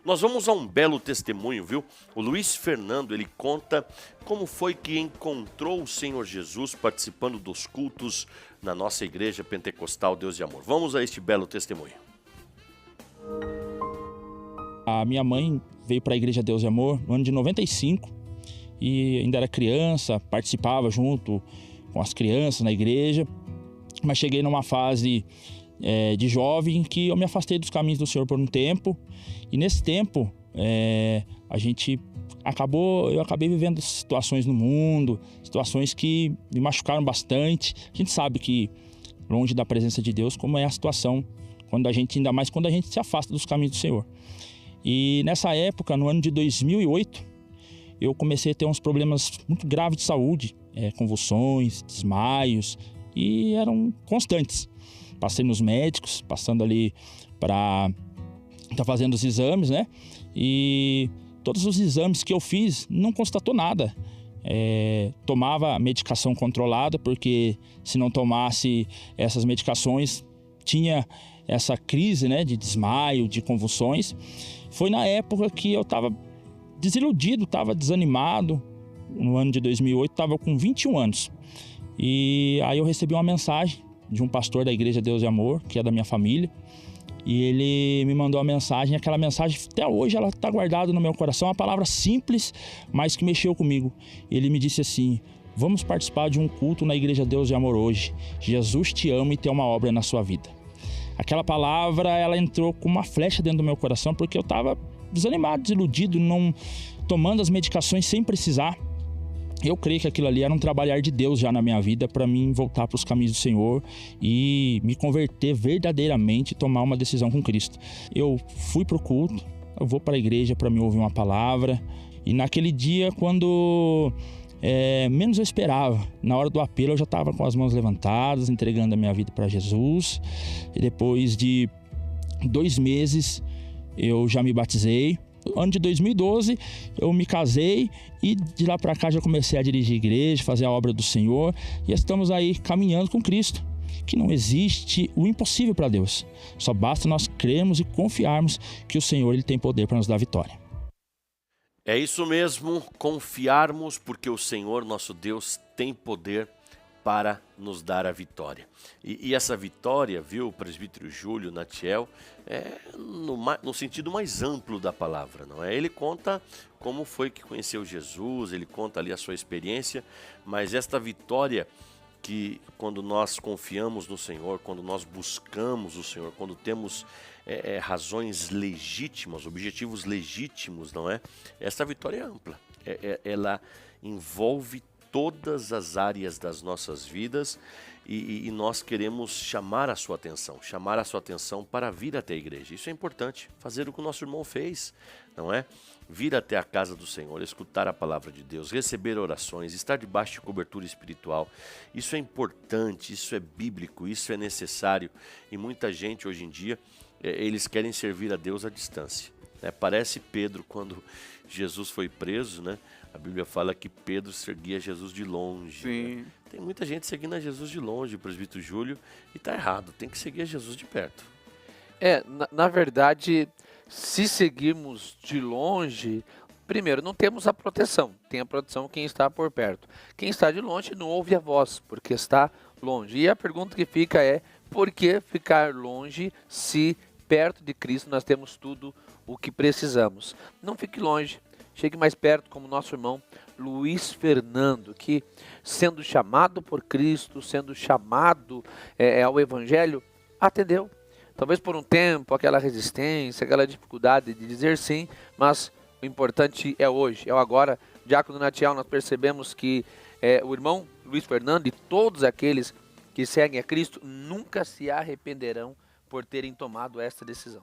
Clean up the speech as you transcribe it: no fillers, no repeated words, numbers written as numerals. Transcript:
Nós vamos a um belo testemunho, viu? O Luiz Fernando, ele conta como foi que encontrou o Senhor Jesus participando dos cultos na nossa igreja pentecostal Deus de Amor. Vamos a este belo testemunho. A minha mãe veio para a igreja Deus de Amor no ano de 95 e ainda era criança, participava junto com as crianças na igreja, mas cheguei numa fase de jovem que eu me afastei dos caminhos do Senhor por um tempo, e nesse tempo eu acabei vivendo situações no mundo, situações que me machucaram bastante. A gente sabe que longe da presença de Deus, como é a situação ainda mais quando a gente se afasta dos caminhos do Senhor. E nessa época, no ano de 2008, eu comecei a ter uns problemas muito graves de saúde, convulsões, desmaios, e eram constantes. Passei nos médicos, passando ali para estar fazendo os exames, né? E todos os exames que eu fiz não constatou nada. Tomava medicação controlada, porque se não tomasse essas medicações, tinha essa crise, né, de desmaio, de convulsões. Foi na época que eu estava desiludido, estava desanimado. No ano de 2008, estava com 21 anos. E aí eu recebi uma mensagem de um pastor da igreja Deus de Amor, que é da minha família. E ele me mandou uma mensagem, aquela mensagem até hoje ela está guardada no meu coração, uma palavra simples, mas que mexeu comigo. Ele me disse assim: vamos participar de um culto na igreja Deus de Amor hoje. Jesus te ama e tem uma obra na sua vida. Aquela palavra, ela entrou como uma flecha dentro do meu coração, porque eu estava desanimado, desiludido, não tomando as medicações sem precisar. Eu creio que aquilo ali era um trabalhar de Deus já na minha vida, para mim voltar para os caminhos do Senhor e me converter verdadeiramente e tomar uma decisão com Cristo. Eu fui para o culto, eu vou para a igreja para me ouvir uma palavra, e naquele dia, quando menos eu esperava, na hora do apelo eu já estava com as mãos levantadas, entregando a minha vida para Jesus. E depois de 2 meses eu já me batizei. No ano de 2012 eu me casei e de lá para cá já comecei a dirigir a igreja, fazer a obra do Senhor, e estamos aí caminhando com Cristo, que não existe o impossível para Deus. Só basta nós crermos e confiarmos que o Senhor ele tem poder para nos dar vitória. É isso mesmo, confiarmos, porque o Senhor nosso Deus tem poder para nos dar a vitória. E essa vitória, viu, presbítero Júlio Natiel, no sentido mais amplo da palavra, não é? Ele conta como foi que conheceu Jesus, ele conta ali a sua experiência, mas esta vitória que quando nós confiamos no Senhor, quando nós buscamos o Senhor, quando temos razões legítimas, objetivos legítimos, não é? Essa vitória é ampla, ela envolve todas as áreas das nossas vidas, e nós queremos chamar a sua atenção para vir até a igreja. Isso é importante, fazer o que o nosso irmão fez, não é? Vir até a casa do Senhor, escutar a palavra de Deus, receber orações, estar debaixo de cobertura espiritual. Isso é importante, isso é bíblico, isso é necessário, e muita gente hoje em dia, eles querem servir a Deus à distância. Parece Pedro quando Jesus foi preso, né? A Bíblia fala que Pedro seguia Jesus de longe. Sim. Né? Tem muita gente seguindo a Jesus de longe, o presbítero Júlio, e está errado, tem que seguir a Jesus de perto. Na verdade, se seguirmos de longe, primeiro, não temos a proteção, tem a proteção quem está por perto. Quem está de longe não ouve a voz, porque está longe. E a pergunta que fica é, por que ficar longe se perto de Cristo nós temos tudo o que precisamos? Não fique longe. Chegue mais perto, como nosso irmão Luiz Fernando, que sendo chamado por Cristo, sendo chamado ao Evangelho, atendeu. Talvez por um tempo, aquela resistência, aquela dificuldade de dizer sim, mas o importante é hoje, é o agora. Diácono Natiel, nós percebemos que o irmão Luiz Fernando e todos aqueles que seguem a Cristo nunca se arrependerão por terem tomado esta decisão.